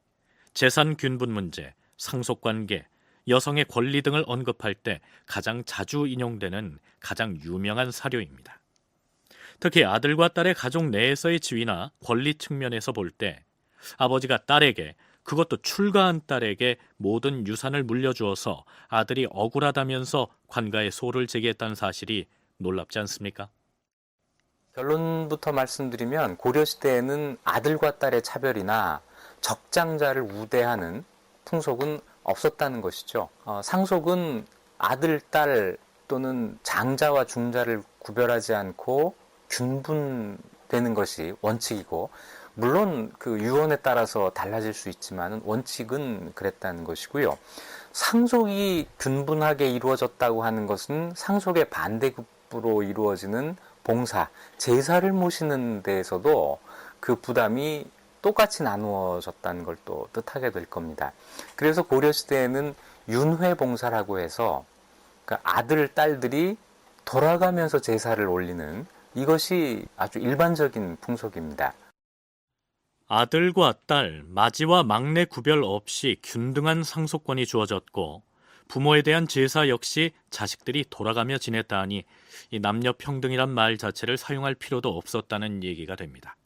재산 균분 문제, 상속관계, 여성의 권리 등을 언급할 때 가장 자주 인용되는 가장 유명한 사료입니다. 특히 아들과 딸의 가족 내에서의 지위나 권리 측면에서 볼 때 아버지가 딸에게, 그것도 출가한 딸에게 모든 유산을 물려주어서 아들이 억울하다면서 관가에 소를 제기했다는 사실이 놀랍지 않습니까? 결론부터 말씀드리면 고려시대에는 아들과 딸의 차별이나 적장자를 우대하는 풍속은 없었다는 것이죠. 상속은 아들, 딸 또는 장자와 중자를 구별하지 않고 균분되는 것이 원칙이고, 물론 그 유언에 따라서 달라질 수 있지만 원칙은 그랬다는 것이고요. 상속이 균분하게 이루어졌다고 하는 것은 상속의 반대급부로 이루어지는 봉사, 제사를 모시는 데에서도 그 부담이 똑같이 나누어졌다는 걸 또 뜻하게 될 겁니다. 그래서 고려시대에는 윤회봉사라고 해서 그러니까 아들, 딸들이 돌아가면서 제사를 올리는, 이것이 아주 일반적인 풍속입니다. 아들과 딸, 마지와 막내 구별 없이 균등한 상속권이 주어졌고 부모에 대한 제사 역시 자식들이 돌아가며 지냈다 하니 이 남녀 평등이란 말 자체를 사용할 필요도 없었다는 얘기가 됩니다.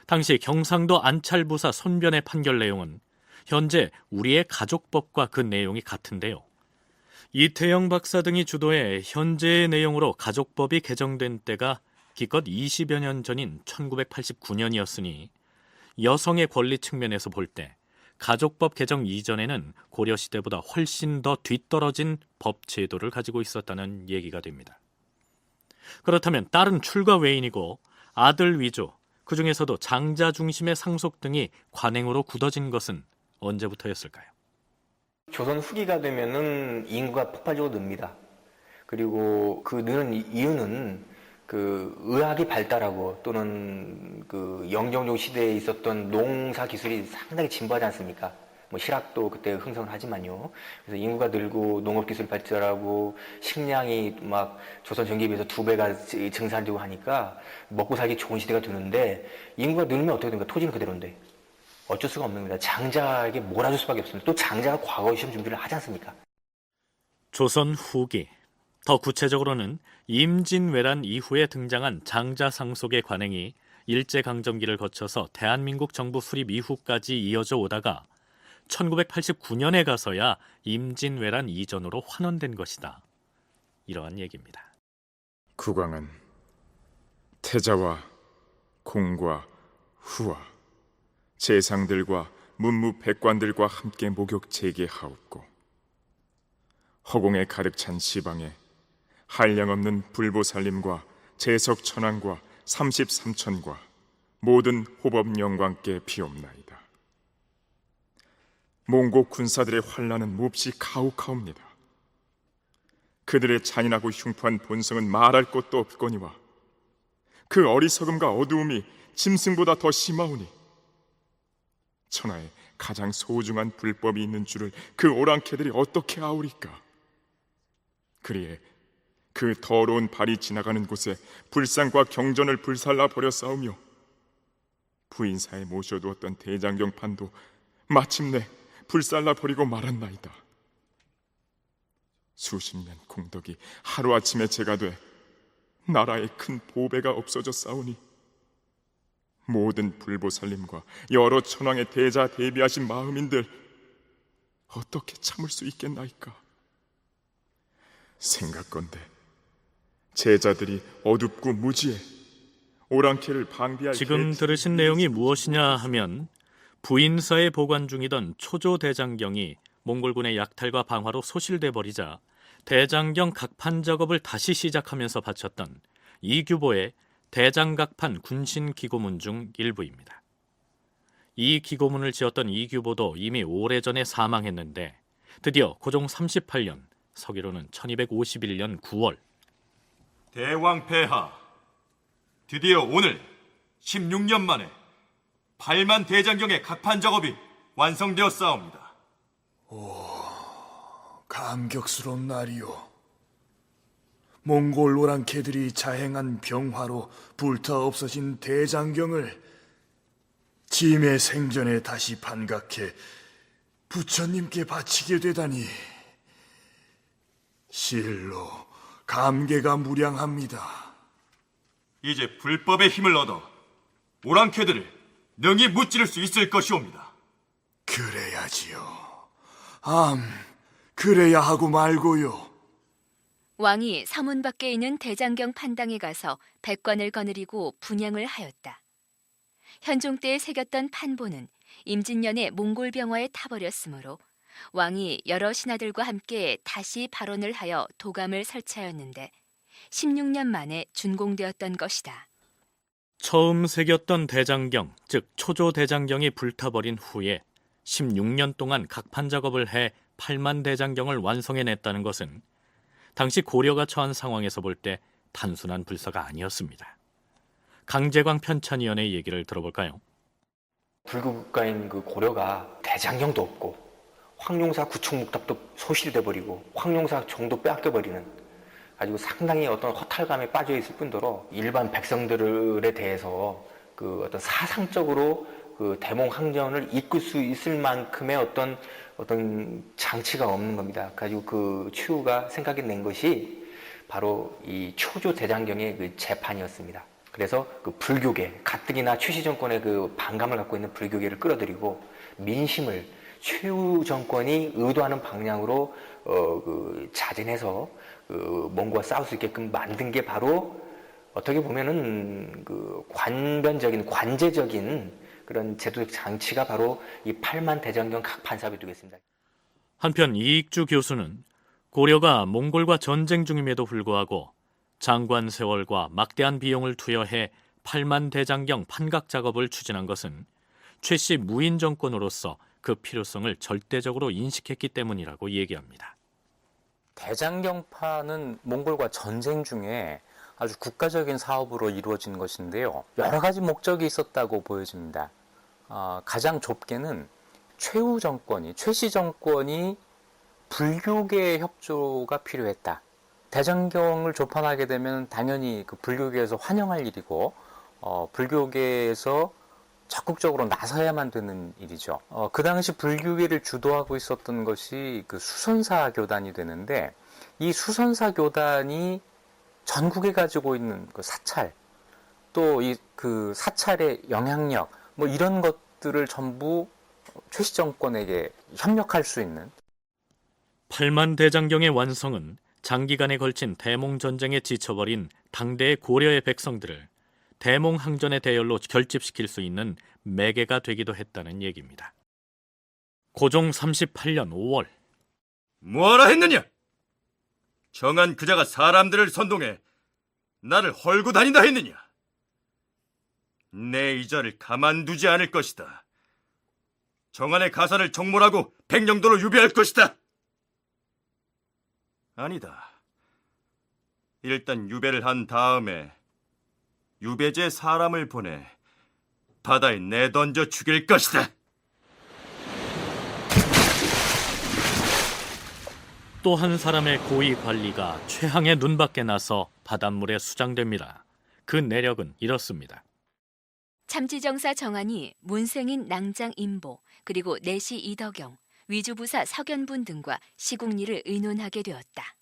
당시 경상도 안찰부사 손변의 판결 내용은 현재 우리의 가족법과 그 내용이 같은데요. 이태영 박사 등이 주도해 현재의 내용으로 가족법이 개정된 때가 기껏 20여 년 전인 1989년이었으니 여성의 권리 측면에서 볼 때 가족법 개정 이전에는 고려시대보다 훨씬 더 뒤떨어진 법 제도를 가지고 있었다는 얘기가 됩니다. 그렇다면 딸은 출가 외인이고 아들 위조, 그 중에서도 장자 중심의 상속 등이 관행으로 굳어진 것은 언제부터였을까요? 조선 후기가 되면은 인구가 폭발적으로 늡니다. 그리고 그 느는 이유는 그 의학이 발달하고 또는 그 영정조 시대에 있었던 농사 기술이 상당히 진보하지 않습니까? 뭐 실학도 그때 흥성을 하지만요. 그래서 인구가 늘고 농업 기술 발달하고 식량이 막 조선 전기에 비해서 2배가 증산되고 하니까 먹고 살기 좋은 시대가 되는데 인구가 늘면 어떻게 됩니까? 토지는 그대로인데 어쩔 수가 없는 겁니다. 장자에게 몰아줄 수밖에 없습니다. 또 장자가 과거 시험 준비를 하지 않습니까? 조선 후기, 더 구체적으로는 임진왜란 이후에 등장한 장자 상속의 관행이 일제강점기를 거쳐서 대한민국 정부 수립 이후까지 이어져 오다가 1989년에 가서야 임진왜란 이전으로 환원된 것이다. 이러한 얘기입니다. 국왕은 태자와 공과 후와 재상들과 문무백관들과 함께 목욕 재개하옵고 허공에 가득 찬 시방에 한량없는 불보살림과 재석천왕과 33천과 모든 호법 영광께 비옵나이다. 몽고 군사들의 환란은 몹시 가혹하옵니다. 그들의 잔인하고 흉포한 본성은 말할 것도 없거니와 그 어리석음과 어두움이 짐승보다 더 심하오니 천하에 가장 소중한 불법이 있는 줄을 그 오랑캐들이 어떻게 아우리까? 그리에 그 더러운 발이 지나가는 곳에 불상과 경전을 불살라 버려 싸우며 부인사에 모셔두었던 대장경 판도 마침내 불살라 버리고 말았나이다. 수십 년 공덕이 하루아침에 제가 돼 나라에 큰 보배가 없어져 싸우니 모든 불보살림과 여러 천왕의 대자 대비하신 마음인들 어떻게 참을 수 있겠나이까? 생각건대 제자들이 어둡고 무지해 오랑캐를 방비할 지금 들으신 내용이 무엇이냐 하면 부인사에 보관 중이던 초조 대장경이 몽골군의 약탈과 방화로 소실돼 버리자 대장경 각판 작업을 다시 시작하면서 바쳤던 이규보의 대장각판 군신 기고문 중 일부입니다. 이 기고문을 지었던 이규보도 이미 오래전에 사망했는데 드디어 고종 38년, 서기로는 1251년 9월 대왕 폐하, 드디어 오늘 16년 만에 8만 대장경의 각판 작업이 완성되었사옵니다. 감격스러운 날이요. 몽골 오랑캐들이 자행한 병화로 불타 없어진 대장경을 짐의 생전에 다시 반각해 부처님께 바치게 되다니 실로 감개가 무량합니다. 이제 불법의 힘을 얻어 오랑캐들을 능히 무찌를 수 있을 것이옵니다. 그래야지요. 그래야 하고 말고요. 왕이 서문 밖에 있는 대장경 판당에 가서 백관을 거느리고 분양을 하였다. 현종 때에 새겼던 판보는 임진년에 몽골 병화에 타버렸으므로 왕이 여러 신하들과 함께 다시 발원을 하여 도감을 설치하였는데 16년 만에 준공되었던 것이다. 처음 새겼던 대장경, 즉 초조 대장경이 불타버린 후에 16년 동안 각판 작업을 해 8만 대장경을 완성해냈다는 것은 당시 고려가 처한 상황에서 볼 때 단순한 불사가 아니었습니다. 강제광 편찬위원의 얘기를 들어볼까요? 불국가인 그 고려가 대장경도 없고 황룡사 구축목탑도 소실돼 버리고 황룡사 정도 빼앗겨버리는 가지고 상당히 어떤 허탈감에 빠져 있을 뿐더러 일반 백성들에 대해서 그 어떤 사상적으로 그 대몽항전을 이끌 수 있을 만큼의 어떤 장치가 없는 겁니다. 가지고 그 추후가 생각해낸 것이 바로 이 초조 대장경의 그 재판이었습니다. 그래서 그 불교계, 가뜩이나 최씨 정권의 그 반감을 갖고 있는 불교계를 끌어들이고 민심을 최후 정권이 의도하는 방향으로 그 자진해서 그 몽고와 싸울 수 있게끔 만든 게 바로 어떻게 보면은 그 관제적인 그런 제도적 장치가 바로 이 8만 대장경 각 판사에 두겠습니다. 한편 이익주 교수는 고려가 몽골과 전쟁 중임에도 불구하고 장관 세월과 막대한 비용을 투여해 8만 대장경 판각 작업을 추진한 것은 최씨 무인 정권으로서 그 필요성을 절대적으로 인식했기 때문이라고 얘기합니다. 대장경파는 몽골과 전쟁 중에 아주 국가적인 사업으로 이루어진 것인데요. 여러 가지 목적이 있었다고 보여집니다. 가장 좁게는 최씨 정권이 불교계 협조가 필요했다. 대장경을 조판하게 되면 당연히 그 불교계에서 환영할 일이고 불교계에서 적극적으로 나서야만 되는 일이죠. 그 당시 불교계를 주도하고 있었던 것이 그 수선사 교단이 되는데 이 수선사 교단이 전국에 가지고 있는 그 사찰 또 그 사찰의 영향력 뭐 이런 것들을 전부 최씨 정권에게 협력할 수 있는 8만 대장경의 완성은 장기간에 걸친 대몽 전쟁에 지쳐버린 당대의 고려의 백성들을 대몽 항전의 대열로 결집시킬 수 있는 매개가 되기도 했다는 얘기입니다. 고종 38년 5월 뭐하라 했느냐? 정한 그자가 사람들을 선동해 나를 헐고 다닌다 했느냐? 내 이자를 가만두지 않을 것이다. 정한의 가산을 정몰하고 백령도로 유배할 것이다. 아니다. 일단 유배를 한 다음에 유배지에 사람을 보내 바다에 내던져 죽일 것이다. 또 한 사람의 고위 관리가 최항의 눈밖에 나서 바닷물에 수장됩니다. 그 내력은 이렇습니다. 참지정사 정한이 문생인 낭장 임보 그리고 내시 이덕영, 위주부사 석연분 등과 시국리를 의논하게 되었다.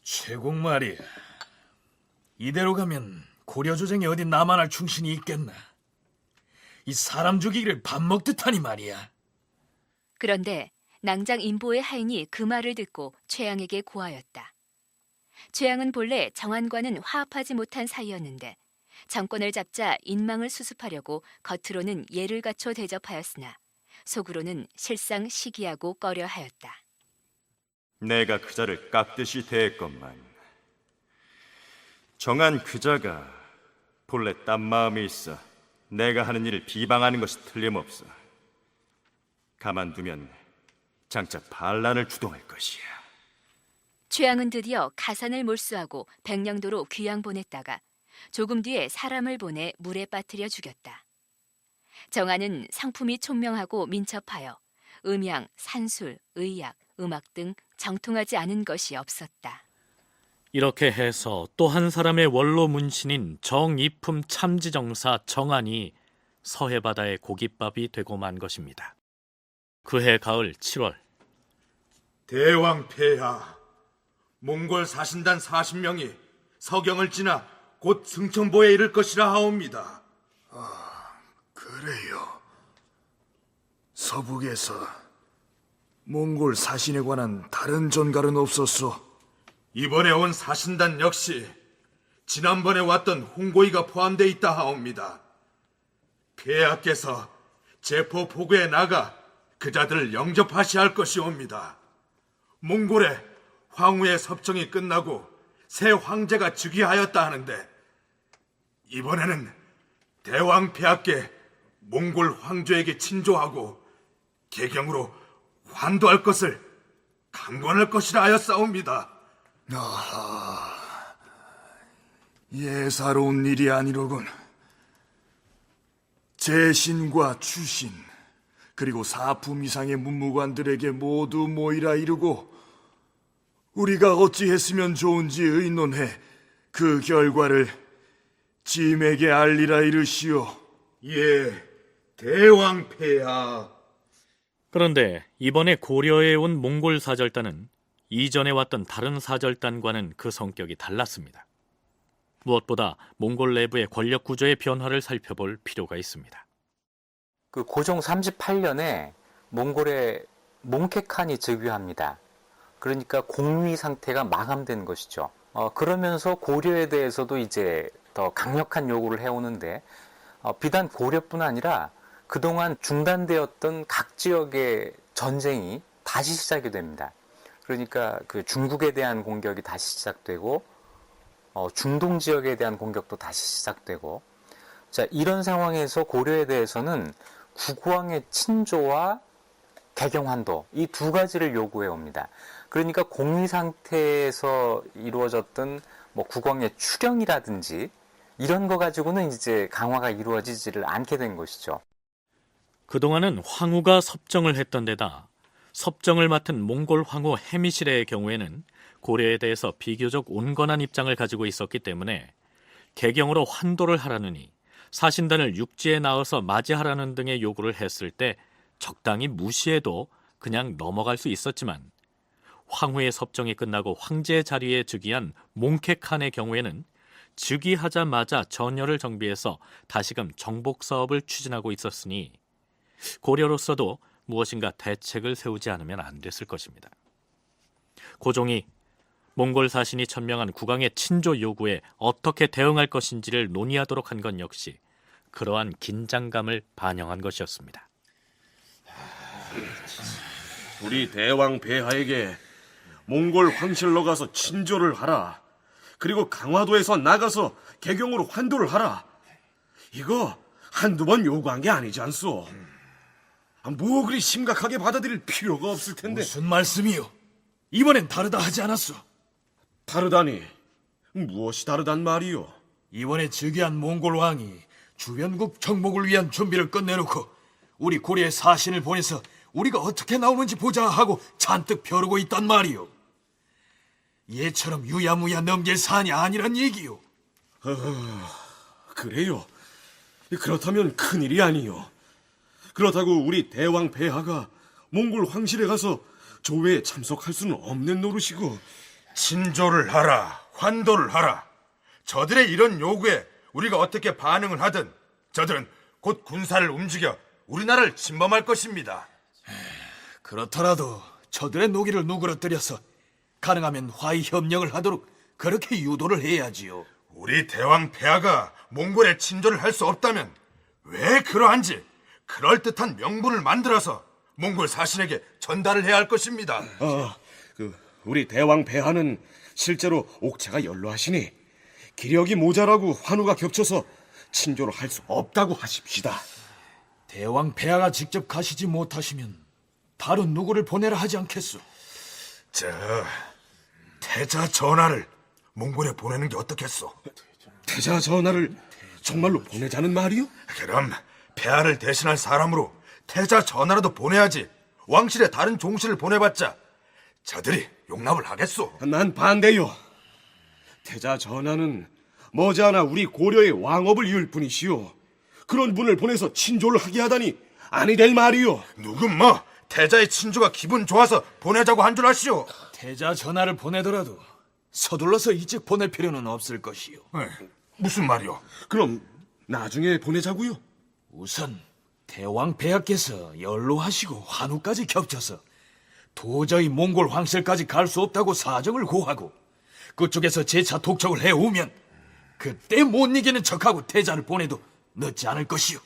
최공 말이야. 이대로 가면 고려 조정에 어디 남아날 충신이 있겠나? 이 사람 죽이기를 밥 먹듯 하니 말이야. 그런데 낭장 임보의 하인이 그 말을 듣고 최양에게 고하였다. 최양은 본래 정한과는 화합하지 못한 사이였는데 정권을 잡자 인망을 수습하려고 겉으로는 예를 갖춰 대접하였으나 속으로는 실상 시기하고 꺼려하였다. 내가 그자를 깍듯이 대했건만 정한 그자가 본래 딴 마음이 있어 내가 하는 일을 비방하는 것이 틀림없어. 가만두면 장차 반란을 주동할 것이야. 최양은 드디어 가산을 몰수하고 백령도로 귀양 보냈다가 조금 뒤에 사람을 보내 물에 빠뜨려 죽였다. 정한은 상품이 총명하고 민첩하여 음양, 산술, 의약, 음악 등 정통하지 않은 것이 없었다. 이렇게 해서 또 한 사람의 원로 문신인 정이품 참지정사 정한이 서해바다의 고깃밥이 되고 만 것입니다. 그해 가을 7월 대왕 폐하, 몽골 사신단 40명이 서경을 지나 곧 승천보에 이를 것이라 하옵니다. 그래요. 서북에서 몽골 사신에 관한 다른 전갈은 없었소. 이번에 온 사신단 역시 지난번에 왔던 홍고이가 포함되어 있다 하옵니다. 폐하께서 제포 포구에 나가 그자들을 영접하셔야 할 것이옵니다. 몽골에 황후의 섭정이 끝나고 새 황제가 즉위하였다 하는데 이번에는 대왕 폐하께 몽골 황제에게 친조하고 개경으로 환도할 것을 강권할 것이라 하였사옵니다. 아하, 예사로운 일이 아니로군. 제신과 추신 그리고 사품 이상의 문무관들에게 모두 모이라 이르고 우리가 어찌했으면 좋은지 의논해 그 결과를 짐에게 알리라 이르시오. 예, 대왕 폐하. 그런데 이번에 고려에 온 몽골 사절단은 이전에 왔던 다른 사절단과는 그 성격이 달랐습니다. 무엇보다 몽골 내부의 권력 구조의 변화를 살펴볼 필요가 있습니다. 그 고종 38년에 몽골의 몽케칸이 즉위합니다. 그러니까 공위 상태가 마감된 것이죠. 그러면서 고려에 대해서도 이제 더 강력한 요구를 해오는데 비단 고려뿐 아니라 그동안 중단되었던 각 지역의 전쟁이 다시 시작이 됩니다. 그러니까 그 중국에 대한 공격이 다시 시작되고 중동 지역에 대한 공격도 다시 시작되고, 자, 이런 상황에서 고려에 대해서는 국왕의 친조와 개경환도, 이 두 가지를 요구해 옵니다. 그러니까 공의 상태에서 이루어졌던 뭐 국왕의 추경이라든지 이런 거 가지고는 이제 강화가 이루어지지를 않게 된 것이죠. 그동안은 황후가 섭정을 했던 데다 섭정을 맡은 몽골 황후 해미시레의 경우에는 고려에 대해서 비교적 온건한 입장을 가지고 있었기 때문에 개경으로 환도를 하라느니 사신단을 육지에 나와서 맞이하라는 등의 요구를 했을 때 적당히 무시해도 그냥 넘어갈 수 있었지만, 황후의 섭정이 끝나고 황제 자리에 즉위한 몽케칸의 경우에는 즉위하자마자 전열을 정비해서 다시금 정복 사업을 추진하고 있었으니 고려로서도 무엇인가 대책을 세우지 않으면 안 됐을 것입니다. 고종이 몽골 사신이 천명한 국왕의 친조 요구에 어떻게 대응할 것인지를 논의하도록 한 건 역시 그러한 긴장감을 반영한 것이었습니다. 우리 대왕 폐하에게 몽골 황실로 가서 친조를 하라. 그리고 강화도에서 나가서 개경으로 환도를 하라. 이거 한두 번 요구한 게 아니지 않소? 뭐 그리 심각하게 받아들일 필요가 없을 텐데. 무슨 말씀이요? 이번엔 다르다 하지 않았소? 다르다니? 무엇이 다르단 말이요? 이번에 즉위한 몽골 왕이 주변국 정복을 위한 준비를 끝내놓고 우리 고려에 사신을 보내서 우리가 어떻게 나오는지 보자 하고 잔뜩 벼르고 있단 말이요. 얘처럼 유야무야 넘길 사안이 아니란 얘기요. 그래요? 그렇다면 큰일이 아니요. 그렇다고 우리 대왕 폐하가 몽골 황실에 가서 조회에 참석할 수는 없는 노릇이고. 친조를 하라, 환도를 하라. 저들의 이런 요구에 우리가 어떻게 반응을 하든 저들은 곧 군사를 움직여 우리나라를 침범할 것입니다. 그렇더라도 저들의 노기를 누그러뜨려서 가능하면 화해 협력을 하도록 그렇게 유도를 해야지요. 우리 대왕 폐하가 몽골에 친조를 할 수 없다면 왜 그러한지 그럴듯한 명분을 만들어서 몽골 사신에게 전달을 해야 할 것입니다. 우리 대왕 폐하는 실제로 옥체가 연로하시니 기력이 모자라고 환우가 겹쳐서 친조를 할 수 없다고 하십시다. 대왕 폐하가 직접 가시지 못하시면 다른 누구를 보내라 하지 않겠소? 태자 전하를 몽골에 보내는 게 어떻겠소? 태자 전하를 정말로 보내자는 말이요? 그럼 폐하를 대신할 사람으로 태자 전하라도 보내야지. 왕실에 다른 종실을 보내봤자 저들이 용납을 하겠소? 난 반대요. 태자 전하는 머지않아 우리 고려의 왕업을 이을 뿐이시오. 그런 분을 보내서 친조를 하게 하다니 아니 될 말이요. 누군 뭐 태자의 친조가 기분 좋아서 보내자고 한 줄 아시오? 태자 전하를 보내더라도 서둘러서 일찍 보낼 필요는 없을 것이요. 무슨 말이오? 그럼 나중에 보내자고요? 우선 대왕 폐하께서 연로하시고 환우까지 겹쳐서 도저히 몽골 황실까지 갈 수 없다고 사정을 고하고 그쪽에서 재차 독촉을 해오면 그때 못 이기는 척하고 태자를 보내도 늦지 않을 것이요.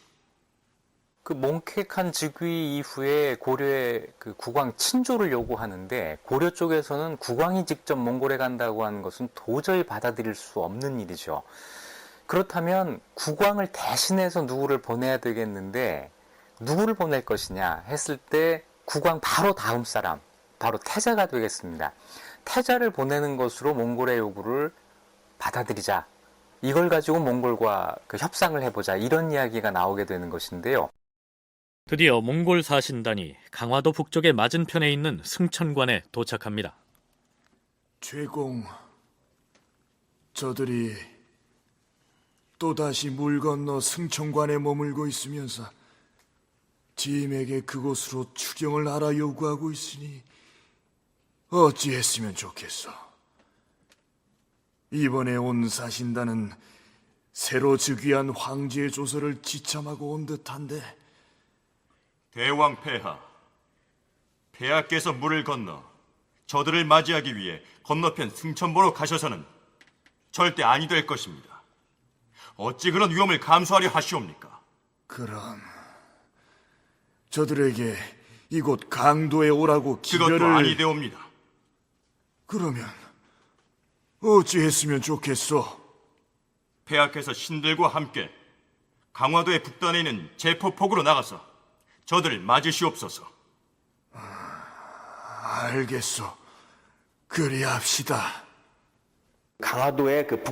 그 몽케칸 즉위 이후에 고려의 그 국왕 친조를 요구하는데 고려 쪽에서는 국왕이 직접 몽골에 간다고 하는 것은 도저히 받아들일 수 없는 일이죠. 그렇다면 국왕을 대신해서 누구를 보내야 되겠는데 누구를 보낼 것이냐 했을 때 국왕 바로 다음 사람, 바로 태자가 되겠습니다. 태자를 보내는 것으로 몽골의 요구를 받아들이자. 이걸 가지고 몽골과 그 협상을 해보자. 이런 이야기가 나오게 되는 것인데요. 드디어 몽골 사신단이 강화도 북쪽의 맞은편에 있는 승천관에 도착합니다. 최공, 저들이 또다시 물 건너 승천관에 머물고 있으면서 짐에게 그곳으로 추경을 하라 요구하고 있으니 어찌했으면 좋겠어. 이번에 온 사신단은 새로 즉위한 황제의 조서를 지참하고 온 듯한데. 대왕 폐하께서 물을 건너 저들을 맞이하기 위해 건너편 승천보로 가셔서는 절대 아니 될 것입니다. 어찌 그런 위험을 감수하려 하시옵니까? 그럼 저들에게 이곳 강도에 오라고 기별을... 그것도 아니되옵니다. 그러면 어찌했으면 좋겠소? 폐하께서 신들과 함께 강화도의 북단에 있는 제포폭으로 나가서 저들을 맞으시옵소서. 알겠소. 그리합시다. 강화도의 그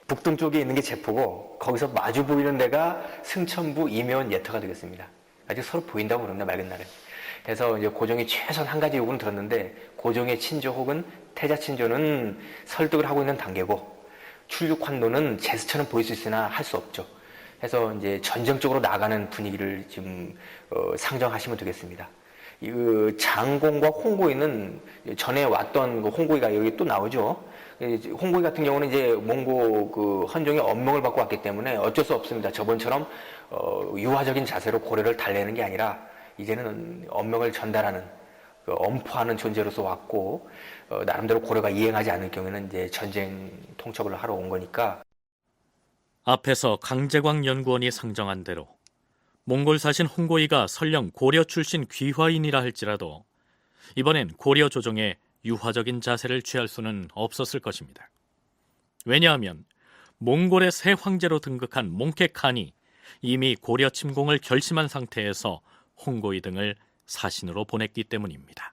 북동쪽에 있는 게 제포고 거기서 마주 보이는 데가 승천부 이면 예터가 되겠습니다. 아직 서로 보인다고 그럽니다. 맑은 날에. 그래서 이제 고종이 최소한 한 가지 요구는 들었는데 고종의 친조 혹은 태자 친조는 설득을 하고 있는 단계고 출육 환도는 제스처는 보일 수 있으나 할 수 없죠. 그래서 이제 전쟁적으로 나가는 분위기를 지금 상정하시면 되겠습니다. 이 장공과 홍고이는 전에 왔던 그 홍고이가 여기 또 나오죠. 홍고이 같은 경우는 이제 몽고 그 헌종의 엄명을 받고 왔기 때문에 어쩔 수 없습니다. 저번처럼 유화적인 자세로 고려를 달래는 게 아니라 이제는 엄명을 전달하는 엄포하는 존재로서 왔고 나름대로 고려가 이행하지 않을 경우에는 이제 전쟁 통첩을 하러 온 거니까. 앞에서 강제광 연구원이 상정한 대로 몽골 사신 홍고이가 설령 고려 출신 귀화인이라 할지라도 이번엔 고려 조정에 유화적인 자세를 취할 수는 없었을 것입니다. 왜냐하면 몽골의 새 황제로 등극한 몽케 칸이 이미 고려 침공을 결심한 상태에서 홍고이 등을 사신으로 보냈기 때문입니다.